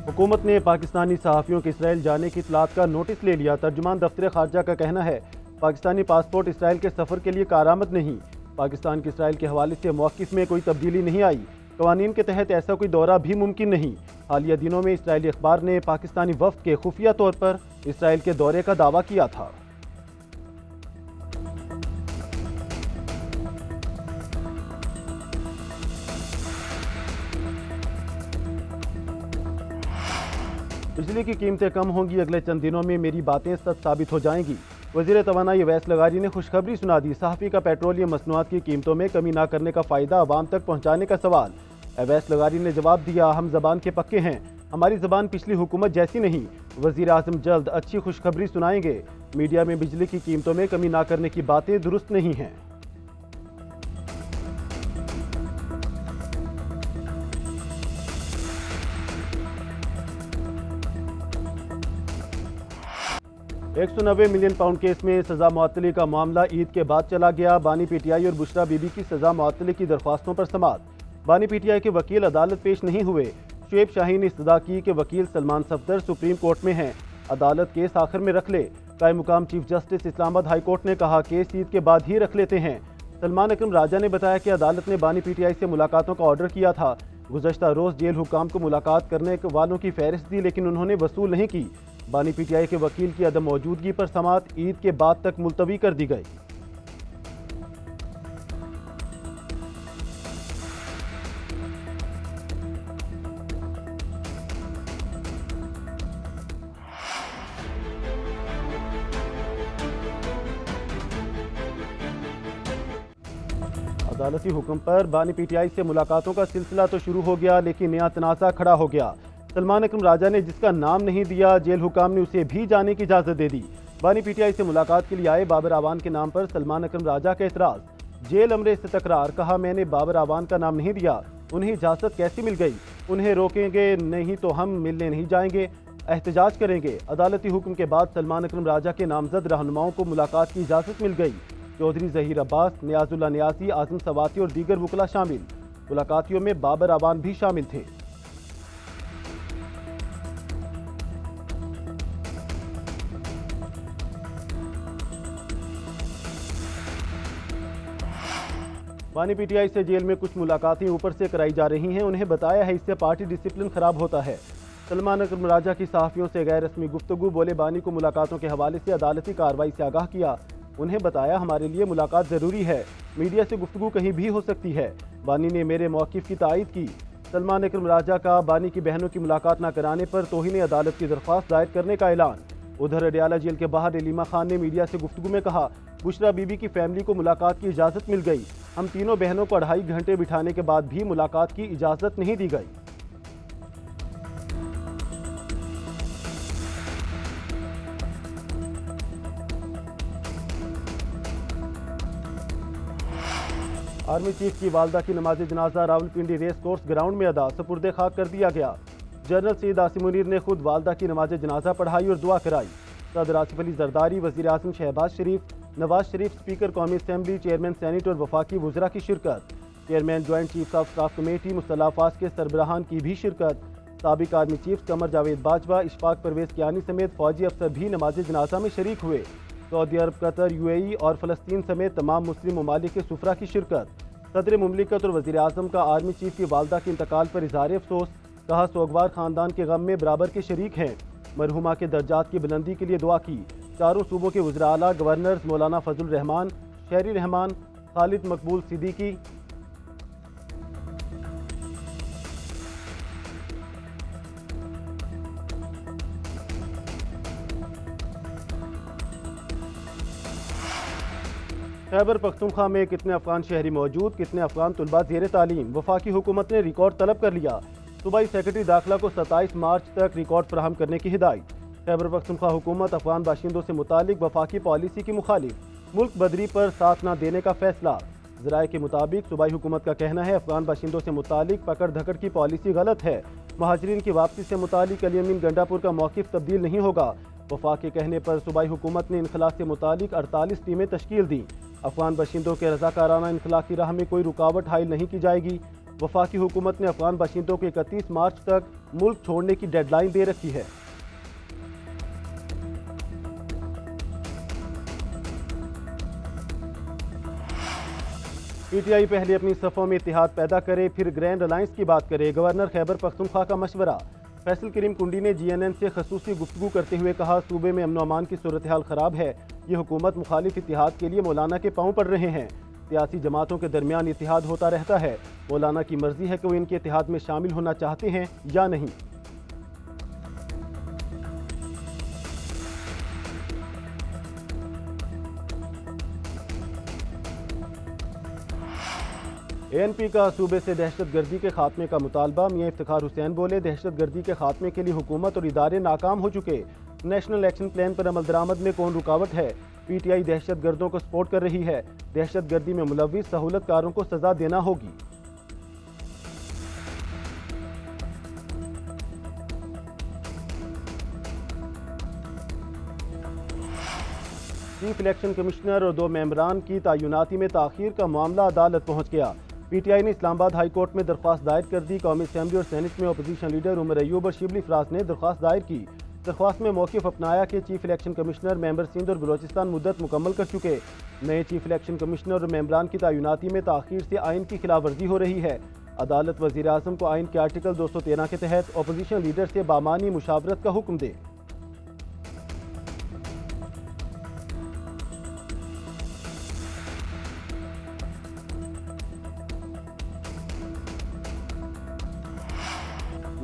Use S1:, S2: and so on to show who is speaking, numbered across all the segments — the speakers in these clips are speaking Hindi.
S1: हुकूमत ने पाकिस्तानी सहाफ़ियों के इसराइल जाने की इतलात का नोटिस ले लिया। तर्जुमान दफ्तर खारजा का कहना है पाकिस्तानी पासपोर्ट इसराइल के सफ़र के लिए कारआमद नहीं। पाकिस्तान के इसराइल के हवाले से मौक़िफ़ में कोई तब्दीली नहीं आई। कवानीन के तहत ऐसा कोई दौरा भी मुमकिन नहीं। हालिया दिनों में इसराइली अखबार ने पाकिस्तानी वफ़द के खुफिया तौर पर इसराइल के दौरे का दावा किया था। बिजली की कीमतें कम होंगी, अगले चंद दिनों में मेरी बातें सच साबित हो जाएंगी। वज़ीर तवानाई अवैस लगारी ने खुशखबरी सुना दी। सहाफ़ी का पेट्रोलियम मसनूआत की कीमतों में कमी न करने का फ़ायदा आवाम तक पहुँचाने का सवाल। अवैस लगारी ने जवाब दिया, हम ज़बान के पक्के हैं, हमारी ज़बान पिछली हुकूमत जैसी नहीं। वज़ीर आज़म जल्द अच्छी खुशखबरी सुनाएंगे। मीडिया में बिजली की कीमतों में कमी न करने की बातें दुरुस्त नहीं हैं। £190 मिलियन केस में सज़ा मुअत्तली का मामला ईद के बाद चला गया। बानी पीटीआई और बुशरा बीबी की सज़ा मुअत्तली की दरख्वास्तों पर समाअत। बानी पीटीआई के वकील अदालत पेश नहीं हुए। शुएब शाहीन ने इस्तदा की कि वकील सलमान सफदर सुप्रीम कोर्ट में हैं, अदालत केस आखिर में रख ले। कायम मुकाम chief justice Islamabad high court ने कहा केस ईद के बाद ही रख लेते हैं। सलमान अकरम राजा ने बताया कि अदालत ने बानी पीटीआई से मुलाकातों का ऑर्डर किया था। गुज़श्ता रोज़ जेल हुकाम को मुलाकात करने वालों की फहरिस्त दी, लेकिन उन्होंने वसूल नहीं की। बानी पीटीआई के वकील की अदम मौजूदगी पर समाअत ईद के बाद तक मुलतवी कर दी गई। अदालती हुक्म पर बानी पीटीआई से मुलाकातों का सिलसिला तो शुरू हो गया, लेकिन नया तनाज़ा खड़ा हो गया। सलमान अकरम राजा ने जिसका नाम नहीं दिया, जेल हुकाम ने उसे भी जाने की इजाज़त दे दी। बानी पीटीआई से मुलाकात के लिए आए बाबर आवान के नाम पर सलमान अकरम राजा का एतराज़। जेल अमरे से तकरार, कहा मैंने बाबर आवान का नाम नहीं दिया, उन्हें इजाज़त कैसी मिल गई, उन्हें रोकेंगे नहीं तो हम मिलने नहीं जाएंगे, एहतजाज करेंगे। अदालती हुक्म के बाद सलमान अकरम राजा के नामजद रहनुमाओं को मुलाकात की इजाज़त मिल गई। चौधरी ज़हीर अब्बास, नियाजुल्लाह नियाज़ी, आज़म सवाती और दीगर वकला शामिल। मुलाकातियों में बाबर आवान भी शामिल थे। बानी पीटीआई से जेल में कुछ मुलाकातें ऊपर से कराई जा रही हैं, उन्हें बताया है इससे पार्टी डिसिप्लिन खराब होता है। सलमान अकरम राजा की सहाफ़ियों से गैर रस्मी गुफ्तगू, बोले बानी को मुलाकातों के हवाले से अदालती कार्रवाई से आगाह किया। उन्हें बताया हमारे लिए मुलाकात ज़रूरी है, मीडिया से गुफ्तगू कहीं भी हो सकती है। बानी ने मेरे मौक़िफ़ की तायीद की। सलमान अकरम राजा का बानी की बहनों की मुलाकात न कराने पर तौहीन अदालत की दरख्वास्त दायर करने का ऐलान। उधर अडियाला जेल के बाहर नीलिमा खान ने मीडिया से गुफ्तगू में कहा बुशरा बीबी की फैमिली को मुलाकात की इजाज़त मिल गई, हम तीनों बहनों को 2.5 घंटे बिठाने के बाद भी मुलाकात की इजाज़त नहीं दी गई। आर्मी चीफ की वालदा की नमाज जनाजा रावलपिंडी रेस कोर्स ग्राउंड में अदा, सपुर्दे खाक कर दिया गया। जनरल सईद आसिम मुनीर ने खुद वालदा की नमाज जनाजा पढ़ाई और दुआ कराई। सदर आसिफ अली जरदारी, वज़ीर आज़म शहबाज शरीफ, नवाज शरीफ, स्पीकर कौमी असम्बली, चेयरमैन सेनेट और वफाकी वज़रा की शिरकत। Chairman joint chiefs of staff committee मुस्तला अफ़ाज़ के सरबराहान की भी शिरकत। साबिक आर्मी चीफ कमर जावेद बाजवा, इशफाक परवेज़ कियानी समेत फौजी अफसर भी नमाज जनाजा में शरीक हुए। सऊदी अरब, कतर, UAE और फ़लस्तीन समेत तमाम मुस्लिम ममालिक के सुफरा की शिरकत। सदर मुमलिकत और वज़ीर आज़म का आर्मी चीफ की वालदा के इंतकाल पर इज़हार अफसोस, कहा सोगवार ख़ानदान के गम में बराबर के शरीक हैं। मरहुमा के दर्जात की बुलंदी के लिए दुआ की। चारों सूबों के वज़रा आला, गवर्नर्स मौलाना फजल रहमान, शहरी रहमान, खालिद मकबूल सिद्दीकी, खैबर पख्तूनख्वा में कितने अफगान शहरी मौजूद, कितने अफगान तलबा ज़ेर तालीम। वफाकी हुकूमत ने रिकॉर्ड तलब कर लिया। सूबाई सेक्रेटरी दाखिला को 27 मार्च तक रिकॉर्ड फराहम करने की हिदायत। खैबर पख्तूनख्वा हुकूमत अफगान बाशिंदों से मुतालिक वफाकी पॉलिसी की मुखालिफ, मुल्क बदरी पर साथ न देने का फैसला। ज़राए के मुताबिक सूबाई हुकूमत का कहना है अफगान बाशिंदों से मुतालिक पकड़ धकड़ की पॉलिसी गलत है। महाजरीन की वापसी से मुतालिक अली अमीन गंडापुर का मौक़िफ़ तब्दील नहीं होगा। वफाक के कहने पर सूबाई हुकूमत ने इनखला से मुतालिक 48 टीमें तश्कील दी। अफगान बाशिंदों के रज़ाकाराना इनखला की राह में कोई रुकावट हायल नहीं की जाएगी। वफाकी हुकूमत ने अफगान बाशिंदों को 31 मार्च तक मुल्क छोड़ने की डेडलाइन दे रखी है। पीटीआई पहले अपनी सफ़ों में इत्तेहाद पैदा करे, फिर ग्रैंड अलायंस की बात करे। गवर्नर खैबर पख्तूनख्वा का मशवरा। फैसल करीम कुंडी ने जीएनएन से खसूसी गुफ्तगू करते हुए कहा, सूबे में अमन अमान की सूरत हाल खराब है। ये हुकूमत मुखालिफ इत्तेहाद के लिए मौलाना के पांव पड़ रहे हैं। सियासी जमातों के दरमियान इत्तेहाद होता रहता है। मौलाना की मर्जी है कि वो इनके इत्तेहाद में शामिल होना चाहते हैं या नहीं। एएनपी का सूबे से दहशतगर्दी के खात्मे का मुतालबा। मियां इफ्तिखार हुसैन बोले, दहशतगर्दी के खात्मे के लिए हुकूमत और इदारे नाकाम हो चुके। नेशनल एक्शन प्लान पर अमल दरामद में कौन रुकावट है? पीटीआई दहशतगर्दों को सपोर्ट कर रही है। दहशतगर्दी में मुलव्विस सहूलतकारों को सजा देना होगी। चीफ इलेक्शन कमिश्नर और 2 मेंबरान की तयनाती में ताखीर का मामला अदालत पहुंच गया। पीटीआई ने इस्लामाबाद हाई कोर्ट में दरख्वास्त दायर कर दी। कौमी असम्बली और सेनेट में अपोजिशन लीडर उमर अयूब और शिबली फराज ने दरख्वास्त दायर की। दरख्वास्त में मौक़िफ़ अपनाया कि chief election commissioner member Sindh और बलोचिस्तान मुद्दत मुकम्मल कर चुके। नए चीफ इलेक्शन कमिश्नर और मेंबरान की तयनाती में ताखीर से आइन की खिलाफ वर्जी हो रही है। अदालत वज़ीर आज़म को आइन के आर्टिकल 213 के तहत अपोजिशन लीडर से बामानी मुशावरत का हुक्म दे।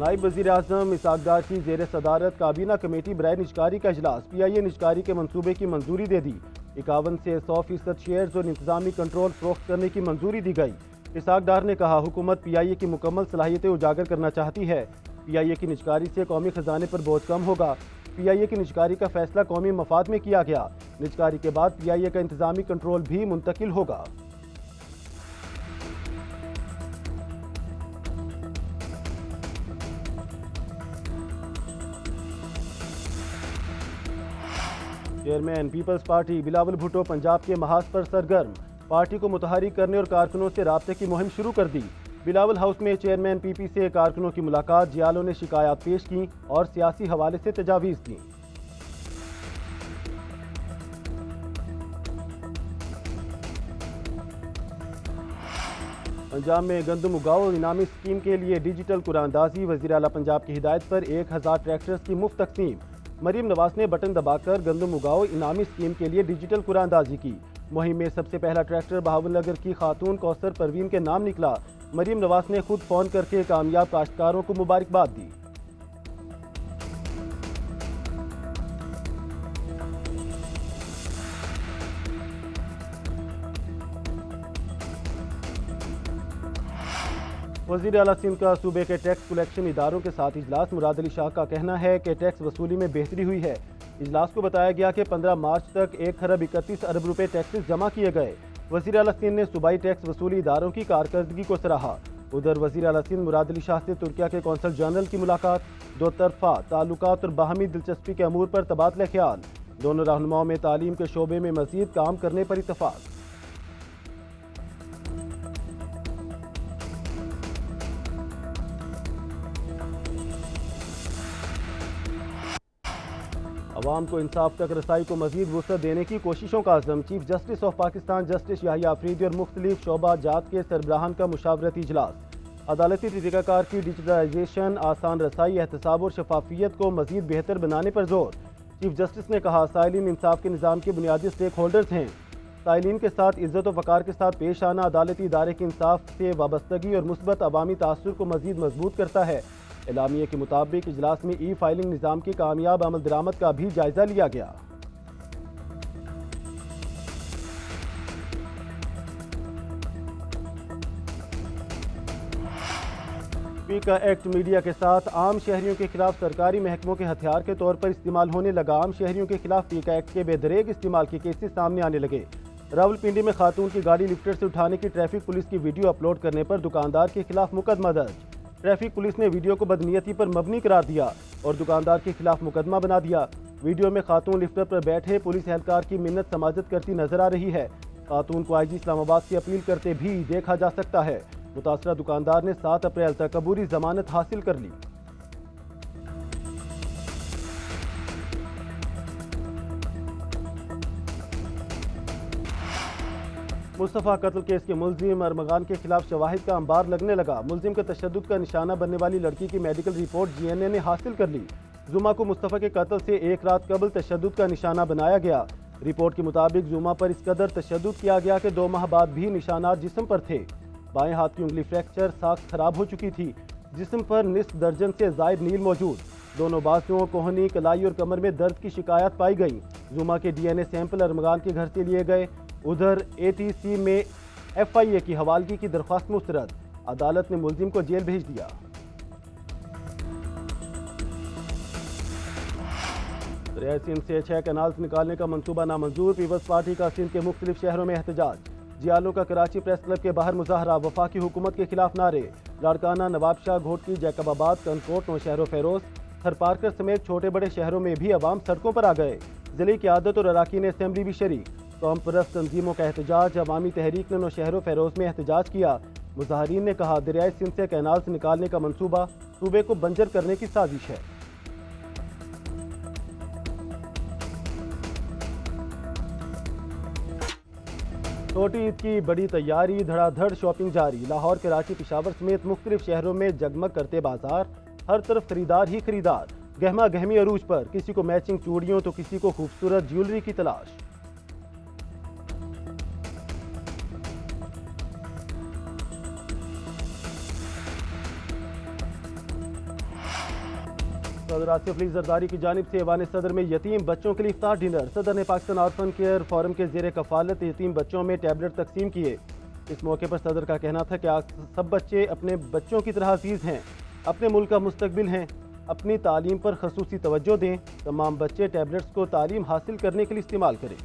S1: नायब वज़ीर आज़म इसहाक डार की ज़ेर सदारत काबीना कमेटी बराए निजकारी का इजलास। पीआईए निजकारी के मंसूबे की मंजूरी दे दी। 51 से 100% शेयर्स और इंतजामी कंट्रोल फरोख्त करने की मंजूरी दी गई। इसहाक डार ने कहा, हुकूमत पीआईए की मुकम्मल सलाहियतें उजागर करना चाहती है। पीआईए की निजकारी से कौमी खजाने पर बोझ कम होगा। पीआईए की निजकारी का फैसला कौमी मफाद में किया गया। निजकारी के बाद पीआईए का इंतजामी कंट्रोल भी मुंतकिल होगा। Chairman Peoples Party Bilawal Bhutto Punjab के महाज पर सरगर्म। पार्टी को मुतहरिक करने और कारकुनों से राब्ते की मुहिम शुरू कर दी। बिलावल हाउस में चेयरमैन पीपी से कारकुनों की मुलाकात। जियालों ने शिकायत पेश की और सियासी हवाले से तजावीज़ दी। पंजाब में गंदम उगाओ इनामी स्कीम के लिए डिजिटल कुरानदाजी। वज़ीर आला पंजाब की हिदायत पर 1000 ट्रैक्टर्स की मुफ्त तकसीम। मरीम नवाज ने बटन दबाकर गंदम उगाओ इनामी स्कीम के लिए डिजिटल कुरानदाजी की। मुहिम में सबसे पहला ट्रैक्टर बहावलनगर की खातून कौसर परवीन के नाम निकला। मरीम नवाज ने खुद फ़ोन करके कामयाब काश्तकारों को मुबारकबाद दी। वज़ीर आला सिंध का सूबे के टैक्स कलेक्शन इदारों के साथ इजलास। मुराद अली शाह का कहना है कि टैक्स वसूली में बेहतरी हुई है। इजलास को बताया गया कि 15 मार्च तक 1 खरब 31 अरब रुपए टैक्सेस जमा किए गए। वज़ीर आला सिंध ने सूबाई टैक्स वसूली इदारों की कारकर्दगी को सराहा। उधर वज़ीर आला सिंध मुराद अली शाह से तुर्किया के कौंसल जनरल की मुलाकात। 2 तरफा ताल्लुकात और बाहमी दिलचस्पी के अमूर पर तबादला ख्याल। दोनों रहनुमाओं में तालीम के शोबे में मज़ीद काम करने पर इत्तफाक। अवाम को इंसाफ तक रसाई को मजीद वुसअत देने की कोशिशों का अज़म। Chief justice of Pakistan justice Yahya Afridi और मुख्तलिफ शोबा जात के सरबराहान का मुशावरती इजलास। अदालती तरीक़ाकार की डिजिटलाइजेशन, आसान रसाई, एहतसाब और शफाफियत को मजीद बेहतर बनाने पर जोर। चीफ जस्टिस ने कहा, साइलिन इंसाफ के निज़ाम के बुनियादी स्टेक होल्डर्स हैं। साइलिन के साथ इज्जत और वक़ार के साथ पेश आना अदालती इदारे के इंसाफ से वाबस्तगी और मुस्बत अवामी तासुर को मजीद मजबूत करता है। एलामिया के मुताबिक इजलास में ई फाइलिंग निज़ाम की कामयाब अमल दरामद का भी जायजा लिया गया। पीका एक्ट मीडिया के साथ आम शहरियों के खिलाफ सरकारी महकमों के हथियार के तौर पर इस्तेमाल होने लगा। आम शहरियों के खिलाफ पीका एक्ट के बेदरेग इस्तेमाल के केसेस सामने आने लगे। रावलपिंडी में खातून की गाड़ी लिफ्टर से उठाने की ट्रैफिक पुलिस की वीडियो अपलोड करने पर दुकानदार के खिलाफ मुकदमा दर्ज। ट्रैफिक पुलिस ने वीडियो को बदनीयती पर मबनी करार दिया और दुकानदार के खिलाफ मुकदमा बना दिया। वीडियो में खातून लिफ्टर पर बैठे पुलिस एहलकार की मिन्नत समाजत करती नजर आ रही है। खातून को आईजी इस्लामाबाद से अपील करते भी देखा जा सकता है। मुतासरा दुकानदार ने 7 अप्रैल तक अबूरी जमानत हासिल कर ली। मुस्तफ़ा कत्ल केस के मुलजिम अरमगान के खिलाफ शवाहिद का अंबार लगने लगा। मुलजिम के तशद्दुद का निशाना बनने वाली लड़की की मेडिकल रिपोर्ट जीएनए ने हासिल कर ली। जुमा को मुस्तफ़ा के कत्ल से एक रात कबल तशद्दुद का निशाना बनाया गया। रिपोर्ट के मुताबिक जुमा पर इस कदर तशद्दुद किया गया कि 2 माह बाद भी निशानात जिस्म पर थे। बाएं हाथ की उंगली फ्रैक्चर, साख्त खराब हो चुकी थी। जिस्म पर निस्फ दर्जन से जायद नील मौजूद। दोनों बाजुओं, कोहनी, कलाई और कमर में दर्द की शिकायत पाई गई। जुमा के डीएनए सैंपल अरमगान के घर से लिए गए। उधर एटीसी में एफआईए की हवालगी की दरख्वास्त मुस्तरद। अदालत ने मुलजिम को जेल भेज दिया। दरियाई सिंध से 6 कैनाल्स निकालने का मंसूबा नामंजूर। पीपल्स पार्टी का सिंध के मुख्तलिफ शहरों में एहतजाज। जियालों का कराची प्रेस क्लब के बाहर मुजाहरा। वफाकी हुकूमत के खिलाफ नारे। लाड़काना, नवाबशाह, घोटकी, जैकबाबाद, कनकोट, नौशहर फेरोज, थरपारकर समेत छोटे बड़े शहरों में भी अवाम सड़कों पर आ गए। जिले की आदत और अराकीन असेंबली भी शरीक। कौम परस्त तंजीमों का एहतजाज। अवामी तहरीक ने नौशहर फेरोज में एहतजाज किया। मुजाहरीन ने कहा, दरियाई सिंध से कैनाल से निकालने का मंसूबा सूबे को बंजर करने की साजिश है। छोटी ईद की बड़ी तैयारी, धड़ाधड़ शॉपिंग जारी। लाहौर, कराची, पेशावर समेत मुख्तलिफ शहरों में जगमग करते बाजार। हर तरफ खरीदार ही खरीदार। गहमा गहमी अरूज पर। किसी को मैचिंग चूड़ियों तो किसी को खूबसूरत ज्वेलरी की तलाश। सदर आसिफ अली जरदारी की जानिब से ऐवान सदर में यतीम बच्चों के लिए इफ्तार डिनर। सदर ने पाकिस्तान ऑर्फन केयर फोरम के जेर कफालत यतीम बच्चों में टैबलेट तकसीम किए। इस मौके पर सदर का कहना था कि सब बच्चे अपने बच्चों की तरह अजीज हैं, अपने मुल्क का मुस्तकबिल हैं, अपनी तालीम पर खसूसी तवज्जो दें। तमाम बच्चे टैबलेट्स को तालीम हासिल करने के लिए इस्तेमाल करें।